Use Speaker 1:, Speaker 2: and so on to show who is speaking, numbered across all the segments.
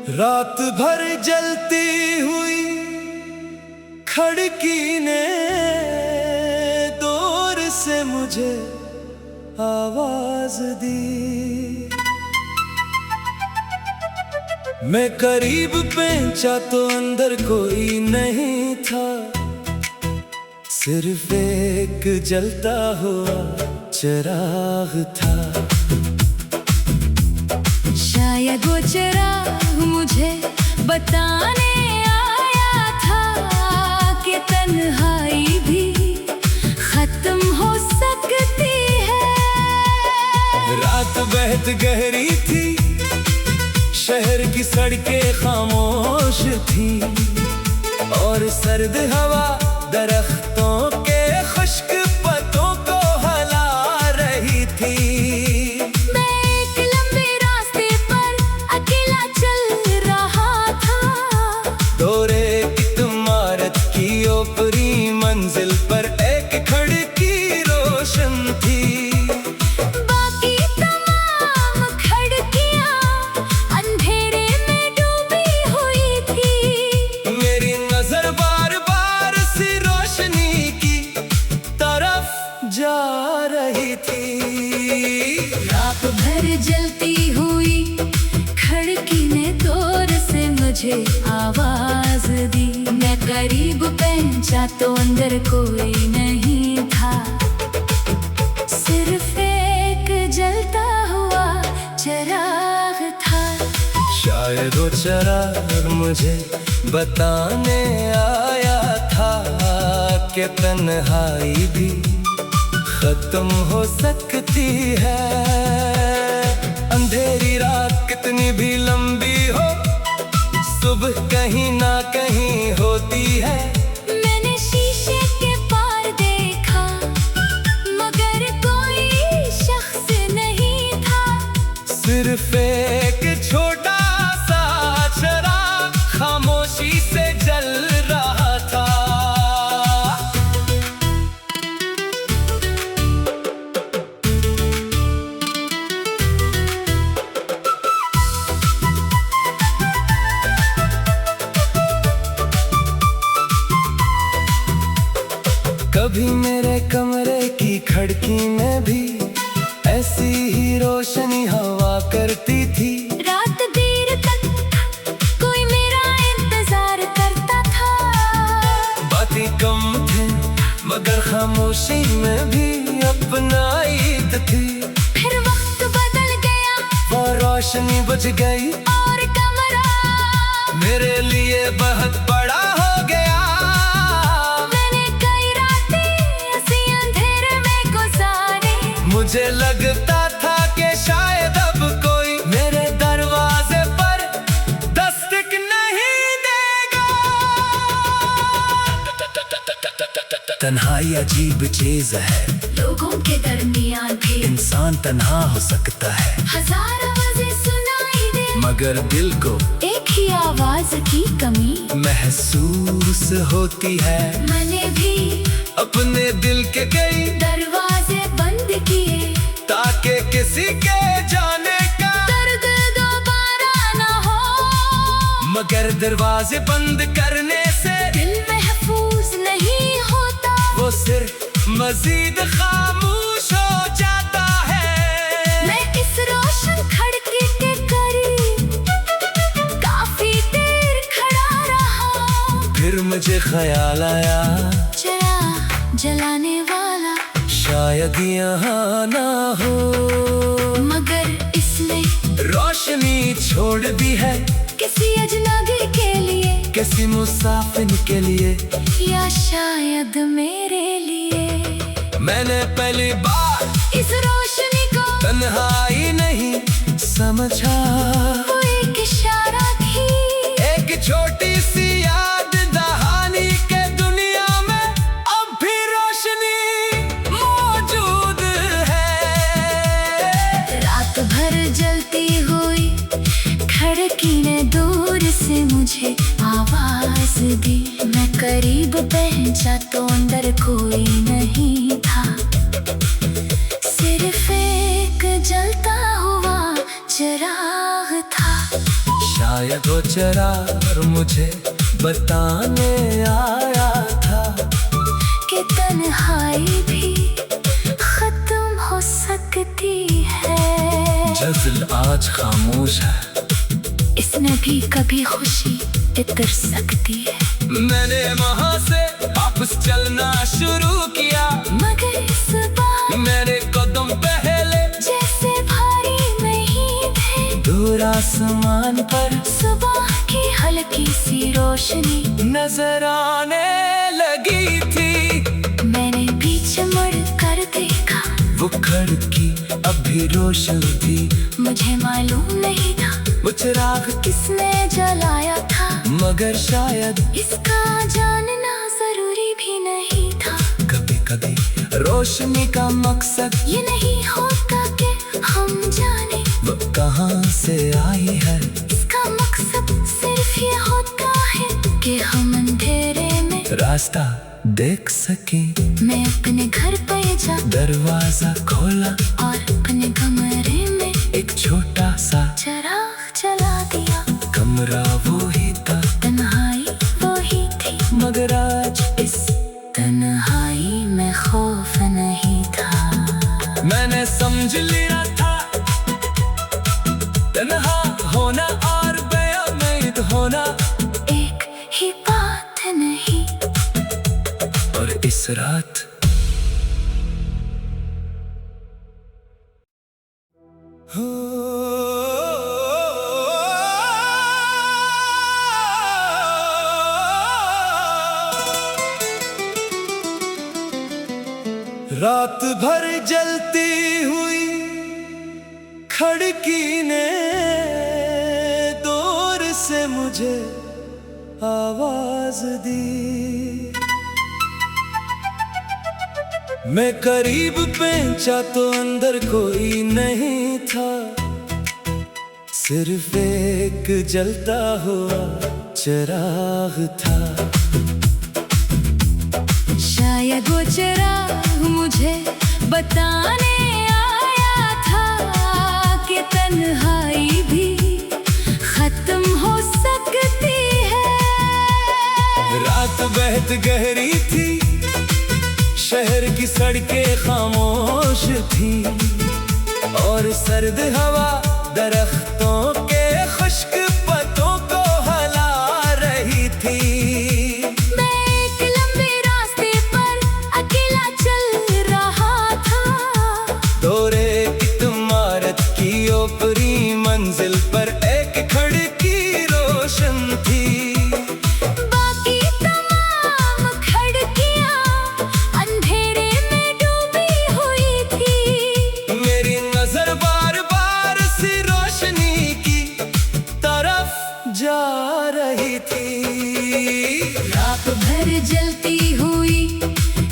Speaker 1: रात भर जलती हुई खिड़की ने दूर से मुझे आवाज दी। मैं करीब पहुंचा तो अंदर कोई नहीं था, सिर्फ एक जलता हुआ चिराग था।
Speaker 2: शायद वो चिराग मुझे बताने आया था कि तन्हाई भी खत्म हो सकती है।
Speaker 1: रात बेहद गहरी थी, शहर की सड़कें खामोश थी और सर्द हवा दरख्तों के खुश्क पत्तों को हिला रही थी।
Speaker 2: मैं एक लंबे रास्ते पर अकेला चल रहा था।
Speaker 1: दौरे की इमारत की ऊपरी मंजिल पर एक खिड़की रोशन थी।
Speaker 2: बाकी तमाम खिड़कियां अंधेरे में डूबी हुई थी।
Speaker 1: मेरी नजर बार बार सी रोशनी की तरफ जा रही थी।
Speaker 2: रात भर जलती हुई खिड़की ने दूर से मुझे आवाज दी। मैं करीब पहुंचा तो अंदर कोई नहीं था, सिर्फ एक जलता हुआ चिराग था।
Speaker 1: शायद वो चिराग मुझे बताने आया था कि तन्हाई भी खत्म हो सकती है। अंधेरी रात कितनी भी लंबी हो, सुबह कहीं ना कहीं होती है।
Speaker 2: मैंने शीशे के पार देखा मगर कोई शख्स नहीं था।
Speaker 1: सिर्फ एक छोटा सा चिराग खामोशी से जल रहा था। कभी मेरे कमरे की खिड़की में भी ऐसी ही रोशनी हवा करती थी।
Speaker 2: रात देर तक कोई मेरा इंतजार करता था।
Speaker 1: बातें कम थे मगर खामोशी में भी अपना ईद थी।
Speaker 2: फिर वक्त बदल गया
Speaker 1: वो रोशनी बुझ गई
Speaker 2: और कमरा
Speaker 1: मेरे लिए बहुत बड़ा हो गया।
Speaker 2: मैंने कई रातें ऐसी अंधेरे में गुजारी।
Speaker 1: मुझे लगता था कि शायद अब कोई मेरे दरवाजे पर दस्तक नहीं देगा। तन्हाई अजीब चीज है,
Speaker 2: लोगों के दरमियान भी
Speaker 1: इंसान तन्हा हो सकता है।
Speaker 2: हजार आवाजें सुनाई दे
Speaker 1: मगर दिल को
Speaker 2: एक ही आवाज की कमी
Speaker 1: महसूस होती है।
Speaker 2: मैंने भी
Speaker 1: अपने दिल के कई
Speaker 2: दरवाजे बंद किए
Speaker 1: ताकि किसी के जाने का
Speaker 2: दर्द दोबारा न हो।
Speaker 1: मगर दरवाजे बंद करने से
Speaker 2: दिल महफूज नहीं होता,
Speaker 1: वो सिर्फ मजीद खामोश हो जाता है।
Speaker 2: मैं इस रोशन खिड़की के करीब काफी देर खड़ा रहा।
Speaker 1: फिर मुझे ख्याल आया
Speaker 2: चिराग जलाने वाला
Speaker 1: शायद यहाँ ना हो,
Speaker 2: मगर इसने
Speaker 1: रोशनी छोड़ दी है
Speaker 2: किसी अजनबी के लिए,
Speaker 1: किसी मुसाफिर के लिए
Speaker 2: या शायद मेरे लिए।
Speaker 1: मैंने पहली बार
Speaker 2: इस रोशनी को
Speaker 1: तन्हाई नहीं समझा।
Speaker 2: वो एक इशारा थी,
Speaker 1: एक छोटी सी याद दहानी के दुनिया में अब भी रोशनी मौजूद है।
Speaker 2: रात भर जलती हुई खिड़की ने दूर से मुझे आवाज दी। मैं करीब पहुंचा तो अंदर कोई नहीं था, सिर्फ एक जलता हुआ चिराग था।
Speaker 1: शायद वो चिराग मुझे बताने आया था
Speaker 2: कि तन्हाई भी खत्म हो सकती है।
Speaker 1: जज़्ल आज खामोश है,
Speaker 2: इसने भी कभी खुशी इतर सकती है।
Speaker 1: मैंने वहाँ से वापस चलना शुरू किया,
Speaker 2: मगर इस बार
Speaker 1: मेरे कदम पहले
Speaker 2: जैसे भारी नहीं थे।
Speaker 1: दूर आसमान पर
Speaker 2: सुबह की हल्की सी रोशनी
Speaker 1: नजर आने लगी थी।
Speaker 2: मैंने पीछे मुड़ कर देखा,
Speaker 1: वो खिड़की अभी रोशन थी।
Speaker 2: मुझे मालूम नहीं था
Speaker 1: वो चिराग
Speaker 2: किसने जलाया था,
Speaker 1: मगर शायद
Speaker 2: इसका जानना जरूरी भी नहीं था।
Speaker 1: कभी कभी रोशनी का मकसद
Speaker 2: ये नहीं होता कि हम जाने
Speaker 1: वो कहाँ से आई है।
Speaker 2: इसका मकसद सिर्फ ये होता है कि हम अंधेरे में
Speaker 1: रास्ता देख सके।
Speaker 2: मैं अपने घर पे जा
Speaker 1: दरवाजा खोला
Speaker 2: और अपने कमरे में
Speaker 1: एक छोटा सा
Speaker 2: चिराग जला दिया।
Speaker 1: कमरा वो ही था,
Speaker 2: तन्हाई वो ही थी,
Speaker 1: मगर आज इस
Speaker 2: तन्हाई में खौफ नहीं था।
Speaker 1: मैंने समझ लिया था तन्हा होना और बेउम्मीद होना
Speaker 2: एक ही बात नहीं।
Speaker 1: और इस रात रात भर जलती हुई खिड़की ने दूर से मुझे आवाज दी। मैं करीब पहुंचा तो अंदर कोई नहीं था, सिर्फ एक जलता हुआ चिराग था।
Speaker 2: शायद वो चिराग मुझे बताने आया था कि तन्हाई भी खत्म हो सकती है।
Speaker 1: रात बेहद गहरी थी, शहर की सड़कें खामोश थी और सर्द हवा दरख्तों के खुश्क पत्तों को हिला रही थी।
Speaker 2: मैं एक लंबे रास्ते पर अकेला चल रहा था।
Speaker 1: दौरे की इमारत की ऊपरी मंजिल पर एक खिड़की रोशन थी।
Speaker 2: बाकी तमाम खिड़कियां अंधेरे में डूबी हुई थी।
Speaker 1: मेरी नजर बार बार सी रोशनी की तरफ जा रही थी।
Speaker 2: रात भर जलती हुई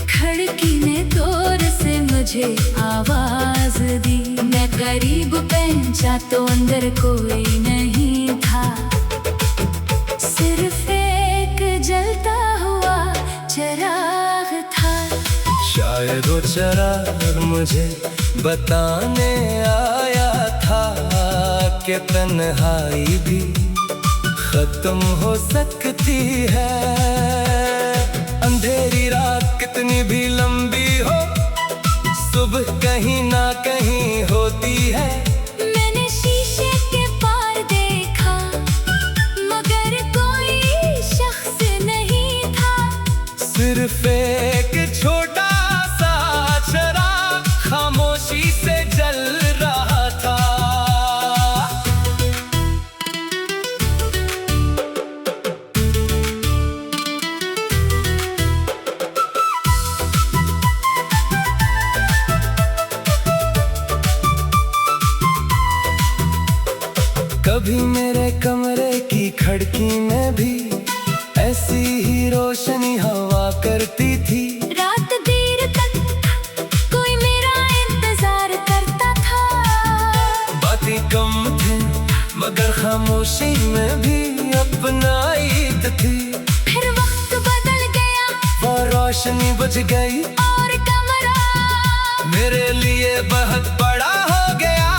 Speaker 2: खिड़की ने दूर से मुझे आवाज दी। मैं करीब पहुंचा तो अंदर कोई नहीं था, सिर्फ एक जलता हुआ चिराग था।
Speaker 1: शायद वो चिराग मुझे बताने आया था कि तन्हाई भी खत्म हो सकती है। अंधेरी रात कितनी भी लंबी हो, सुबह कहीं ना कहीं होती है।
Speaker 2: मैंने शीशे के पार देखा, मगर कोई शख्स नहीं था।
Speaker 1: सिर्फ एक छोटा सा चिराग खामोशी से जल रहा था। कभी मेरे कमरे की खिड़की में भी ऐसी ही रोशनी हवा करती थी।
Speaker 2: रात देर तक कोई मेरा इंतजार करता था।
Speaker 1: बातें कम थे मगर खामोशी में भी अपना ईद थी।
Speaker 2: फिर वक्त बदल
Speaker 1: रोशनी बुझ गई
Speaker 2: और कमरा
Speaker 1: मेरे लिए बहुत बड़ा हो गया।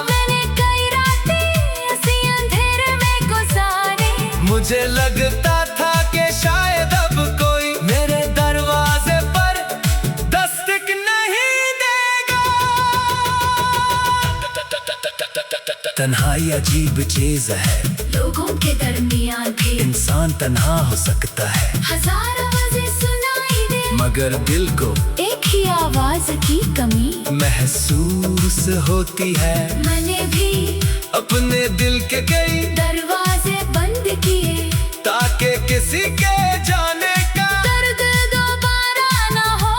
Speaker 2: मैंने कई रातें ऐसी अंधेरे में गुजारी।
Speaker 1: मुझे लगता था कि शायद अब कोई मेरे दरवाजे पर दस्तक नहीं देगा। तन्हाई अजीब चीज है,
Speaker 2: लोगों के दरमियान भी
Speaker 1: इंसान तन्हा हो सकता है,
Speaker 2: हजार आवाजें सुनाई दे,
Speaker 1: मगर दिल को
Speaker 2: एक ही आवाज की कमी
Speaker 1: महसूस होती है।
Speaker 2: मैंने भी
Speaker 1: अपने दिल के कई
Speaker 2: दरवाजे बंद किए
Speaker 1: ताकि किसी के जाने का
Speaker 2: दर्द दोबारा न हो।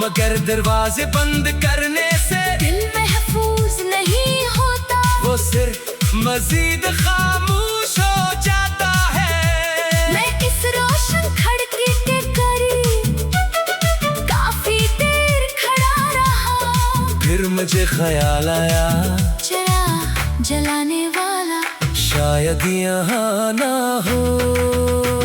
Speaker 1: मगर दरवाजे बंद करने से
Speaker 2: दिल महफूज नहीं होता,
Speaker 1: वो सिर्फ मजीद खामोश हो जाता है।
Speaker 2: मैं इस रोशन खिड़की के करीब काफी देर खड़ा रहा।
Speaker 1: फिर मुझे ख्याल आया
Speaker 2: चिराग जलाने वाला
Speaker 1: शायद यहाँ ना हो,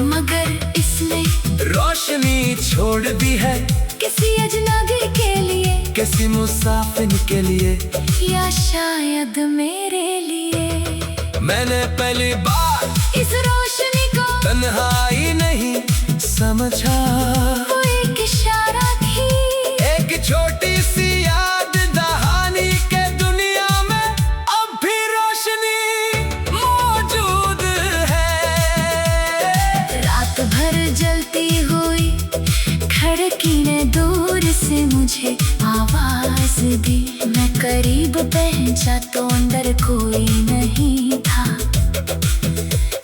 Speaker 2: मगर इसने
Speaker 1: रोशनी छोड़ दी है
Speaker 2: किसी अजनबी के लिए,
Speaker 1: किसी मुसाफिर के लिए,
Speaker 2: या शायद मेरे लिए।
Speaker 1: मैंने पहली बार
Speaker 2: इस रोशनी को
Speaker 1: तन्हाई नहीं समझा।
Speaker 2: वो एक इशारा थी,
Speaker 1: एक छोटी सी याद दहानी के दुनिया में अब भी रोशनी मौजूद है।
Speaker 2: रात भर जलती हुई खिड़की ने दूर से मुझे आवाज दी। मैं करीब पहुंचा तो अंदर कोई नहीं था,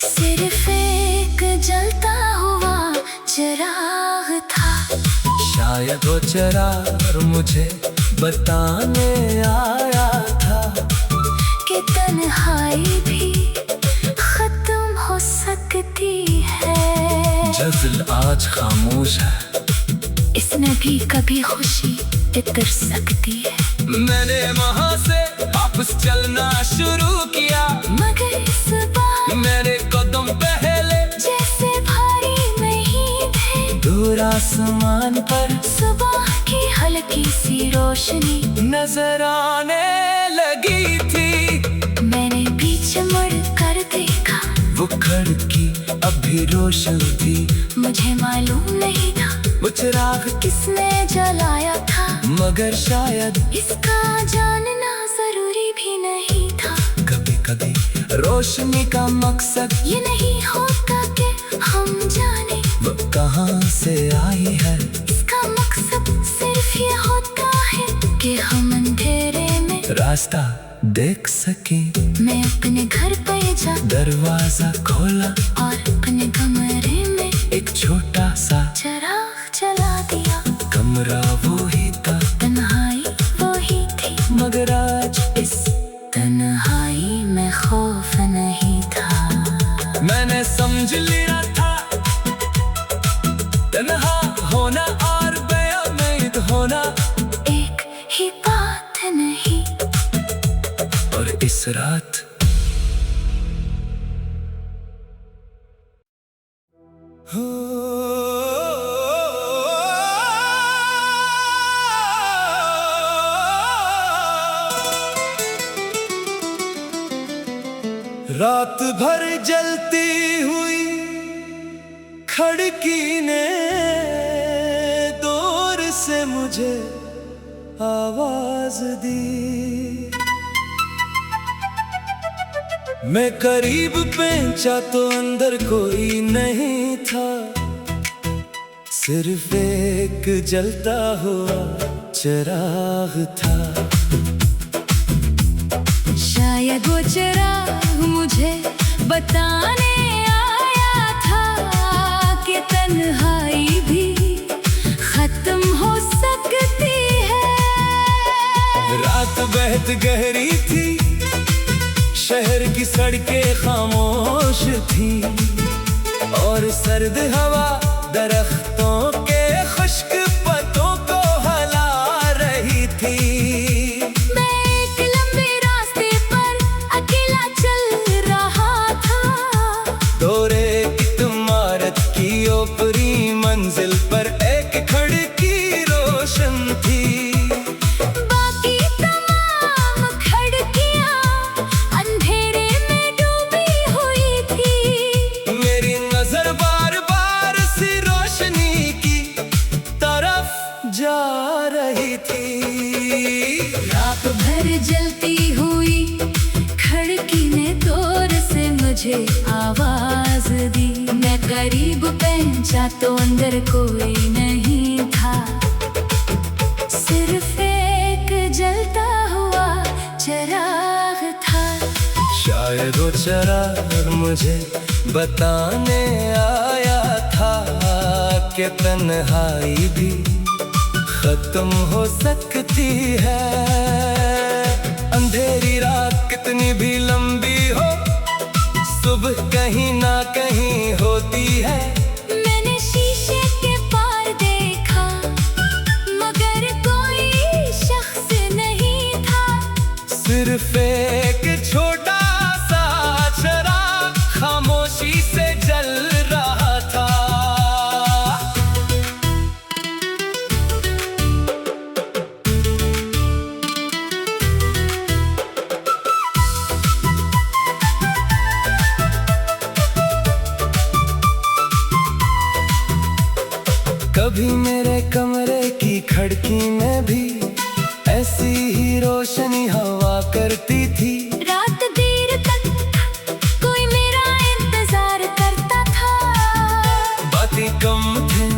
Speaker 2: सिर्फ एक जलता हुआ चिराग था।
Speaker 1: शायद वो चिराग मुझे बताने आया था
Speaker 2: कि तन्हाई भी खत्म हो सकती है।
Speaker 1: जज़्ल आज खामोश है,
Speaker 2: इसमें भी कभी खुशी इतर सकती है।
Speaker 1: मैंने वहाँ से वापस चलना शुरू किया,
Speaker 2: मगर इस बार
Speaker 1: मेरे कदम पहले
Speaker 2: जैसे भारी नहीं थे।
Speaker 1: दूर आसमान पर
Speaker 2: सुबह की हल्की सी रोशनी
Speaker 1: नजर आने लगी थी।
Speaker 2: मैंने पीछे मुड़ कर देखा,
Speaker 1: वो खिड़की अब भी रोशन थी।
Speaker 2: मुझे मालूम नहीं था
Speaker 1: वो चिराग
Speaker 2: किसने जलाया था,
Speaker 1: मगर शायद
Speaker 2: इसका जानना जरूरी भी नहीं था।
Speaker 1: कभी कभी रोशनी का मकसद
Speaker 2: ये नहीं होता कि हम जाने
Speaker 1: वो कहाँ से आई है।
Speaker 2: इसका मकसद सिर्फ ये होता है कि हम अंधेरे में
Speaker 1: रास्ता देख सके।
Speaker 2: मैं अपने घर पे जा
Speaker 1: दरवाजा खोला
Speaker 2: और अपने कमरे में
Speaker 1: एक छोटा सा
Speaker 2: चिराग जला दिया।
Speaker 1: कमरा वो ही था,
Speaker 2: तन्हाई वो ही थी,
Speaker 1: मगर आज इस
Speaker 2: तन्हाई में खौफ नहीं था।
Speaker 1: मैंने समझ लिया था तन्हा होना और बेउम्मीद होना
Speaker 2: एक ही बात नहीं।
Speaker 1: और इस रात रात भर जलती हुई खिड़की ने दूर से मुझे आवाज दी। मैं करीब पहुंचा तो अंदर कोई नहीं था, सिर्फ एक जलता हुआ चिराग था।
Speaker 2: शायद वो चिराग मुझे बताने आया था कि तन्हाई भी खत्म हो सकती है।
Speaker 1: रात बहुत गहरी थी, शहर की सड़कें खामोश थी और सर्द हवा दरख्तों के खुश्क पत्तों को हिला रही थी।
Speaker 2: मैं एक लंबे रास्ते पर अकेला चल रहा था।
Speaker 1: दौरे की इमारत की ऊपरी मंजिल
Speaker 2: करीब पहुंचा तो अंदर कोई नहीं था, सिर्फ एक जलता हुआ चिराग था।
Speaker 1: शायद वो चिराग मुझे बताने आया था कि तन्हाई भी खत्म हो सकती है। अंधेरी रात कितनी भी लंबी हो, सुबह कहीं ना कहीं होती है।
Speaker 2: मैंने शीशे के पार देखा मगर कोई शख्स नहीं था,
Speaker 1: सिर्फ एक छोटा सा चिराग खामोशी से जल रहा था। कभी मेरे कमरे की खिड़की में भी ऐसी ही रोशनी हवा करती थी।
Speaker 2: रात देर तक कोई मेरा इंतजार करता था।
Speaker 1: बातें कम थी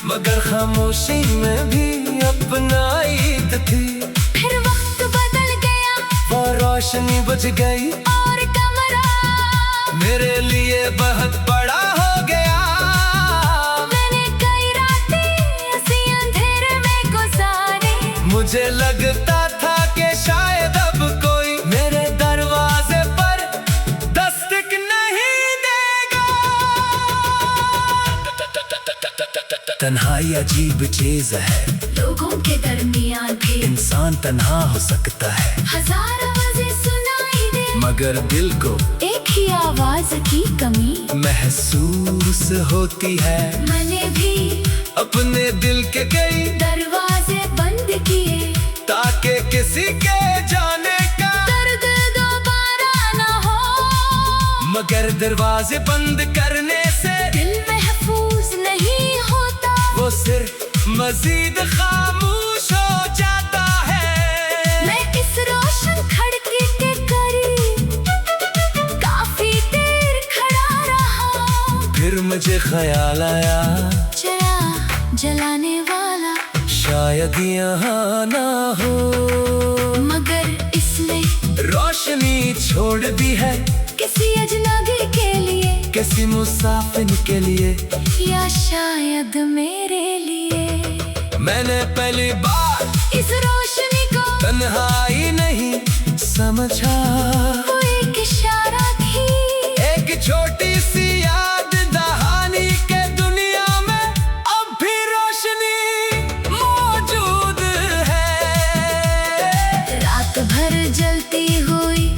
Speaker 1: मगर खामोशी में भी अपनाइत थी।
Speaker 2: फिर वक्त बदल गया,
Speaker 1: वो रोशनी बुझ गई
Speaker 2: और कमरा
Speaker 1: मेरे लिए बहुत बड़ा हो गया।
Speaker 2: मैंने कई रातें ऐसी अंधेरे में गुजारी।
Speaker 1: मुझे लगता था कि शायद अब कोई मेरे दरवाजे पर दस्तक नहीं देगा। तन्हाई अजीब चीज है,
Speaker 2: लोगों के दरमियान भी
Speaker 1: इंसान तन्हा हो सकता है।
Speaker 2: हजार आवाजें सुनाई दे
Speaker 1: मगर दिल को
Speaker 2: एक ही आवाज की कमी
Speaker 1: महसूस होती है।
Speaker 2: मैंने भी
Speaker 1: अपने दिल के कई
Speaker 2: दरवाजे बंद किए
Speaker 1: ताकि किसी के जाने का
Speaker 2: दर्द दोबारा ना हो।
Speaker 1: मगर दरवाजे बंद करने से
Speaker 2: दिल महफूज नहीं होता,
Speaker 1: वो सिर्फ मजीद खामोश हो जाता है।
Speaker 2: मैं इस रोशन खिड़की के करीब काफी देर खड़ा रहा।
Speaker 1: फिर मुझे ख्याल आया
Speaker 2: चिराग जलाने वाला
Speaker 1: शायद यहाँ ना हो,
Speaker 2: मगर इसने
Speaker 1: रोशनी छोड़ दी है
Speaker 2: किसी अजनबी के लिए,
Speaker 1: किसी मुसाफिर के लिए,
Speaker 2: या शायद मेरे लिए।
Speaker 1: मैंने पहली बार
Speaker 2: इस रोशनी को
Speaker 1: तन्हाई नहीं समझा।
Speaker 2: वो एक इशारा थी,
Speaker 1: एक छोटी सी याद दहानी के दुनिया में अब भी रोशनी मौजूद है।
Speaker 2: रात भर जलती हुई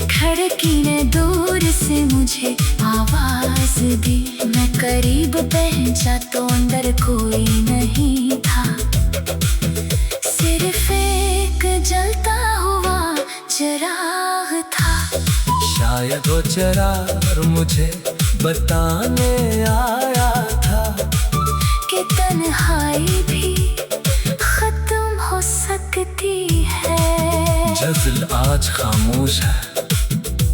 Speaker 2: खिड़की ने दूर से मुझे आवाज दी। मैं करीब पहुंचा तो अंदर कोई नहीं था, सिर्फ एक जलता हुआ चिराग था।
Speaker 1: शायद वो चिराग मुझे बताने आया था
Speaker 2: कि तन्हाई भी खत्म हो सकती है।
Speaker 1: जज़्ल आज खामोश है,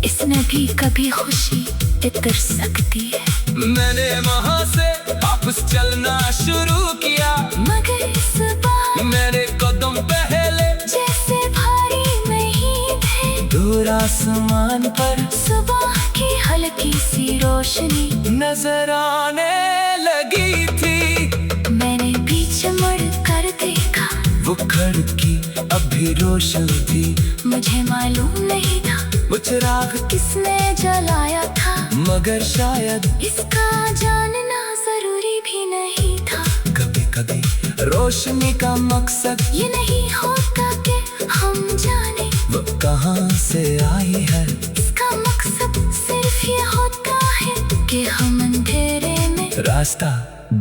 Speaker 2: इसने भी कभी खुशी इतर सकती है।
Speaker 1: मैंने वहाँ से वापस चलना शुरू किया,
Speaker 2: मगर इस बार
Speaker 1: मेरे कदम पहले
Speaker 2: जैसे भारी नहीं थे।
Speaker 1: दूर आसमान पर
Speaker 2: सुबह की हल्की सी रोशनी
Speaker 1: नजर आने लगी थी।
Speaker 2: मैंने पीछे मुड़ कर देखा,
Speaker 1: वो खिड़की अभी रोशन थी।
Speaker 2: मुझे मालूम नहीं था
Speaker 1: वो चिराग
Speaker 2: किसने जलाया था,
Speaker 1: मगर शायद
Speaker 2: इसका जानना जरूरी भी नहीं था।
Speaker 1: कभी कभी रोशनी का मकसद
Speaker 2: ये नहीं होता कि हम जाने
Speaker 1: वो कहाँ से आई है।
Speaker 2: इसका मकसद सिर्फ ये होता है कि हम अंधेरे में
Speaker 1: रास्ता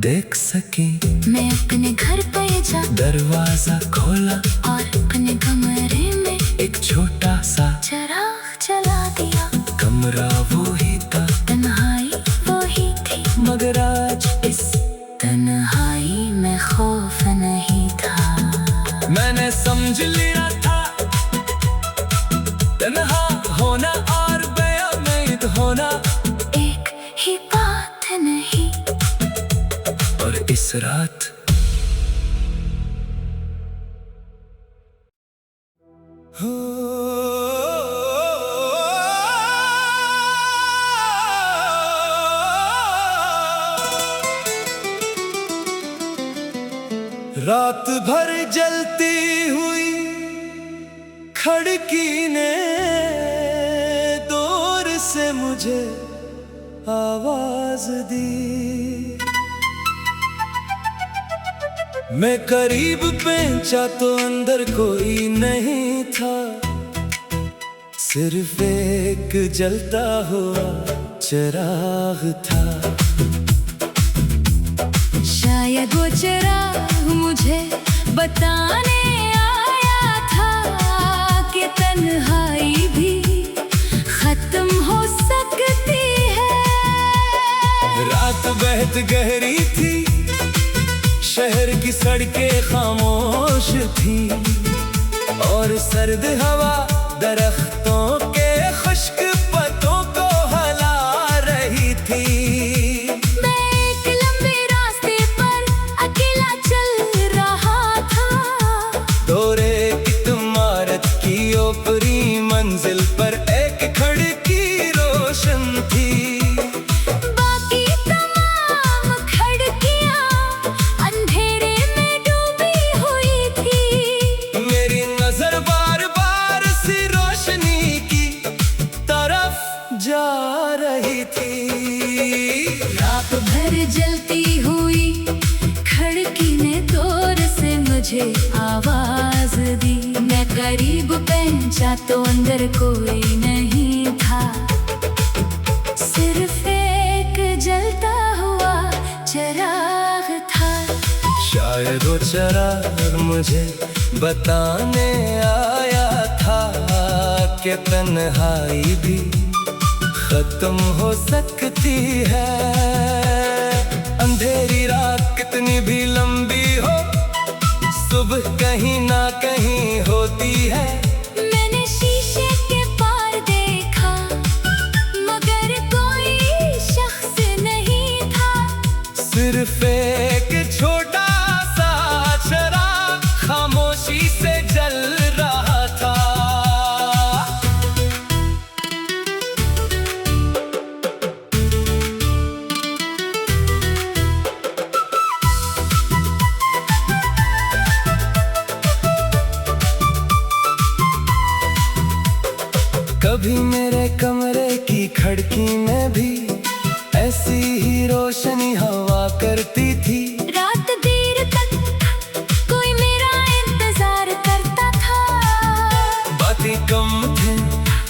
Speaker 1: देख सके।
Speaker 2: मैं अपने घर पे जा
Speaker 1: दरवाजा खोला
Speaker 2: और अपने कमरे में
Speaker 1: एक छोटा सा
Speaker 2: चिराग जला दिया।
Speaker 1: कमरा वो ही था,
Speaker 2: तन्हाई वो ही थी,
Speaker 1: मगर आज इस
Speaker 2: तन्हाई में खौफ नहीं था।
Speaker 1: मैंने समझ लिया था तन्हा होना और बेउम्मीद होना
Speaker 2: एक ही बात नहीं
Speaker 1: बस रात। रात भर जलती हुई खिड़की ने दूर से मुझे आवाज दी। मैं करीब पहुंचा तो अंदर कोई नहीं था, सिर्फ एक जलता हुआ चिराग था।
Speaker 2: शायद वो चिराग मुझे बताने आया था कि तन्हाई भी खत्म हो सकती है।
Speaker 1: रात बेहद गहरी थी, शहर की सड़कें खामोश थी और सर्द हवा दरख्तों के खुश्क पत्तों को हिला रही थी।
Speaker 2: मैं एक लंबे रास्ते पर अकेला चल रहा था।
Speaker 1: दौरे की इमारत की ऊपरी मंजिल पर एक खिड़की रोशन थी।
Speaker 2: बाकी तमाम खिड़कियां अंधेरे में डूबी हुई थी।
Speaker 1: मेरी नजर बार बार सी रोशनी की तरफ जा रही थी।
Speaker 2: रात भर जलती हुई खिड़की ने दूर से मुझे आवाज दी। मैं करीब पहुंचा तो अंदर कोई नहीं था, सिर्फ एक जलता हुआ चिराग था।
Speaker 1: शायद वो चिराग मुझे बताने आया था कि तन्हाई भी खत्म हो सकती है। अंधेरी रात कितनी भी लंबी हो, सुबह कहीं ना कहीं होती है।
Speaker 2: मैंने शीशे के पार देखा मगर कोई शख्स नहीं था।
Speaker 1: सिर्फ एक छोटा सा चिराग खामोशी से जल रहा था। कभी मेरे कमरे की खिड़की में भी ऐसी ही रोशनी हवा करती थी।
Speaker 2: रात देर तक कोई मेरा इंतजार करता था।
Speaker 1: बातें कम थे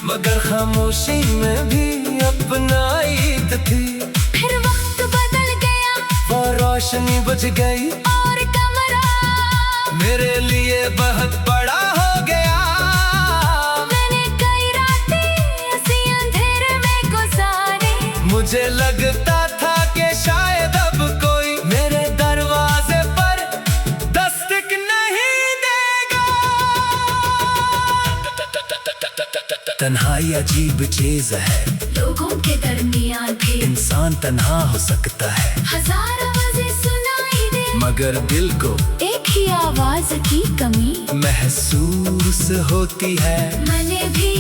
Speaker 1: मगर खामोशी में भी अपनाइत थी।
Speaker 2: फिर वक्त बदल गया
Speaker 1: वो रोशनी बुझ गई
Speaker 2: और कमरा
Speaker 1: मेरे लिए बहुत बड़ा हो गया।
Speaker 2: मैंने कई रातें ऐसी अंधेरे में गुजारी।
Speaker 1: मुझे लगता था कि शायद अब कोई मेरे दरवाजे पर दस्तक नहीं देगा। तन्हाई अजीब चीज है,
Speaker 2: लोगों के दरमियान भी
Speaker 1: इंसान तन्हा हो सकता है।
Speaker 2: हजार आवाजें सुनाई दे
Speaker 1: मगर दिल को
Speaker 2: एक ही आवाज की कमी
Speaker 1: महसूस होती है।
Speaker 2: मैंने भी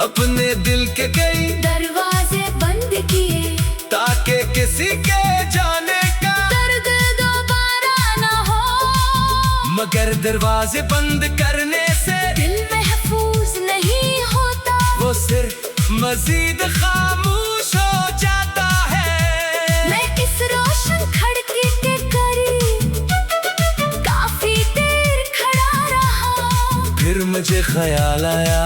Speaker 1: अपने दिल के कई
Speaker 2: दरवाजे बंद किए
Speaker 1: ताकि किसी के जाने का
Speaker 2: दर्द दोबारा न हो।
Speaker 1: मगर दरवाजे बंद करने से
Speaker 2: दिल महफूज नहीं होता,
Speaker 1: वो सिर्फ मजीद खामोश हो जाता है।
Speaker 2: मैं इस रोशन खिड़की के करीब काफी देर खड़ा रहा।
Speaker 1: फिर मुझे ख्याल आया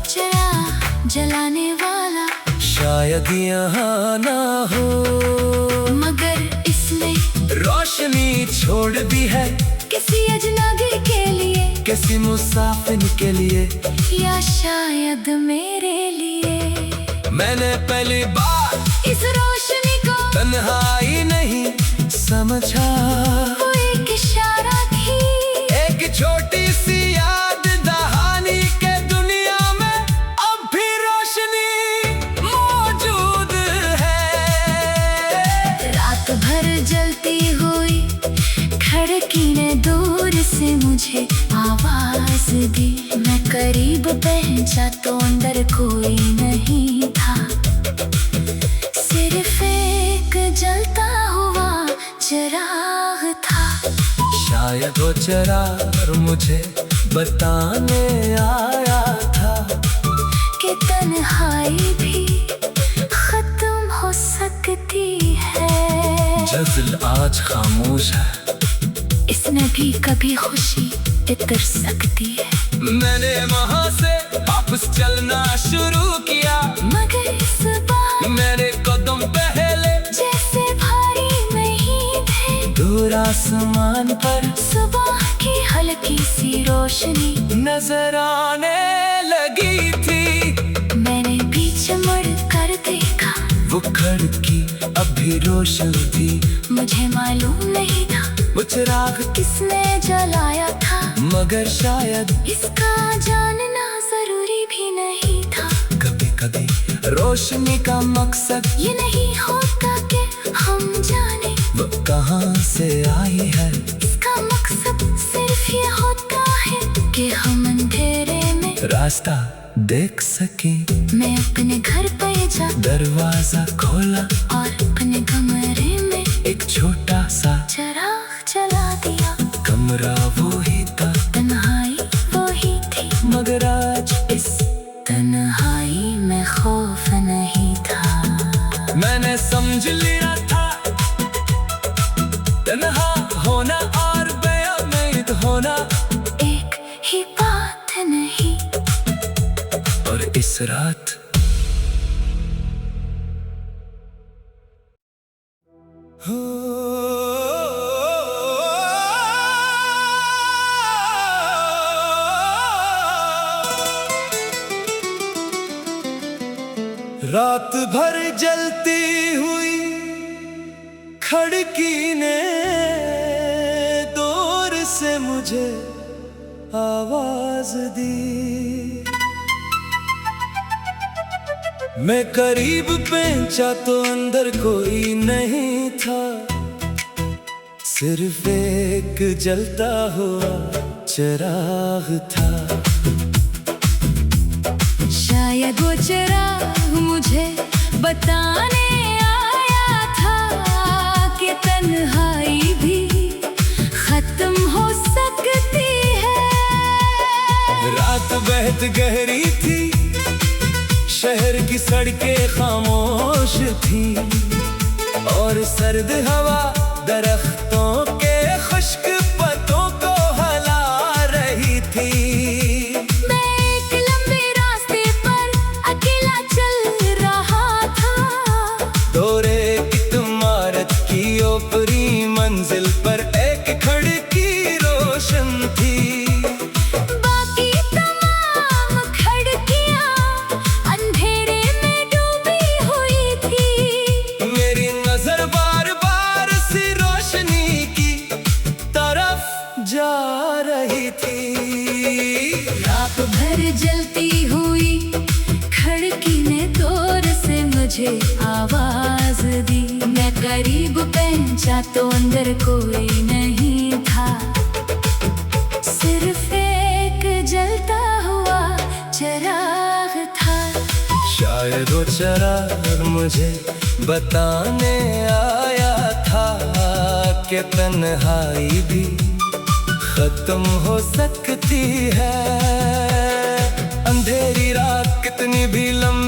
Speaker 2: चिराग जलाने वाला
Speaker 1: शायद यहाँ ना हो,
Speaker 2: मगर इसने
Speaker 1: रोशनी छोड़ दी है
Speaker 2: किसी अजनबी के लिए,
Speaker 1: किसी मुसाफिर के लिए,
Speaker 2: या शायद मेरे लिए।
Speaker 1: मैंने पहली बार
Speaker 2: इस रोशनी को
Speaker 1: तन्हाई नहीं समझा।
Speaker 2: वो एक इशारा थी,
Speaker 1: एक छोटी सी याद दहानी के दुनिया में अब भी रोशनी मौजूद है।
Speaker 2: रात भर जलती हुई खिड़की ने दूर से मुझे आवाज दी। मैं करीब पहुंचा तो अंदर कोई नहीं था, सिर्फ एक जलता हुआ चिराग था।
Speaker 1: शायद वो चिराग मुझे बताने आया था
Speaker 2: कि तन्हाई भी खत्म हो सकती है।
Speaker 1: जज़्ल आज खामोश है,
Speaker 2: इसने भी कभी खुशी इतर सकती है।
Speaker 1: मैंने वहाँ से वापस चलना शुरू किया,
Speaker 2: मगर इस बार
Speaker 1: मेरे कदम पहले
Speaker 2: जैसे भारी नहीं थे।
Speaker 1: दूर आसमान पर
Speaker 2: सुबह की हल्की सी रोशनी
Speaker 1: नजर आने लगी थी।
Speaker 2: मैंने पीछे मुड़ कर देखा,
Speaker 1: वो खिड़की अभी रोशन थी।
Speaker 2: मुझे मालूम नहीं था
Speaker 1: वो चिराग
Speaker 2: किसने जलाया था,
Speaker 1: मगर शायद
Speaker 2: इसका जानना जरूरी भी नहीं था।
Speaker 1: कभी कभी रोशनी का मकसद
Speaker 2: ये नहीं होता कि हम जाने
Speaker 1: वो कहाँ से आई है।
Speaker 2: इसका मकसद सिर्फ ये होता है कि हम अंधेरे में
Speaker 1: रास्ता देख सके।
Speaker 2: मैं अपने घर पे जा
Speaker 1: दरवाजा खोला
Speaker 2: और अपने कमरे में
Speaker 1: एक छोटा सा
Speaker 2: चिराग जला दिया।
Speaker 1: कमरा वो ही था,
Speaker 2: तन्हाई वो ही थी,
Speaker 1: मगर आज इस
Speaker 2: तन्हाई में खौफ नहीं था।
Speaker 1: मैंने समझ लिया था तन्हा होना और बेउम्मीद होना
Speaker 2: एक ही बात नहीं।
Speaker 1: और इस रात रात भर जलती हुई खिड़की ने दूर से मुझे आवाज दी। मैं करीब पहुंचा तो अंदर कोई नहीं था, सिर्फ एक जलता हुआ चिराग था।
Speaker 2: शायद वो चिराग मुझे बताने आया था कि तन्हाई भी खत्म हो सकती है।
Speaker 1: रात बेहद गहरी थी, शहर की सड़कें खामोश थी और सर्द हवा दरख्तों के खुश्क पत्तों को हिला रही थी।
Speaker 2: मैं एक लंबे रास्ते पर अकेला चल रहा था।
Speaker 1: दौरे की इमारत की ऊपरी मंजिल पर एक खिड़की रोशन थी।
Speaker 2: बाकी तमाम खिड़कियां अंधेरे में डूबी हुई थी।
Speaker 1: मेरी नजर बार बार सी रोशनी की तरफ जा रही थी।
Speaker 2: रात भर जलती हुई खिड़की ने दूर से मुझे आवाज दी। मैं करीब पहुंचा तो अंदर कोई नहीं था, सिर्फ एक जलता हुआ चिराग था।
Speaker 1: शायद वो चिराग मुझे बताने आया था कि तन्हाई भी खत्म हो सकती है। अंधेरी रात कितनी भी लंबी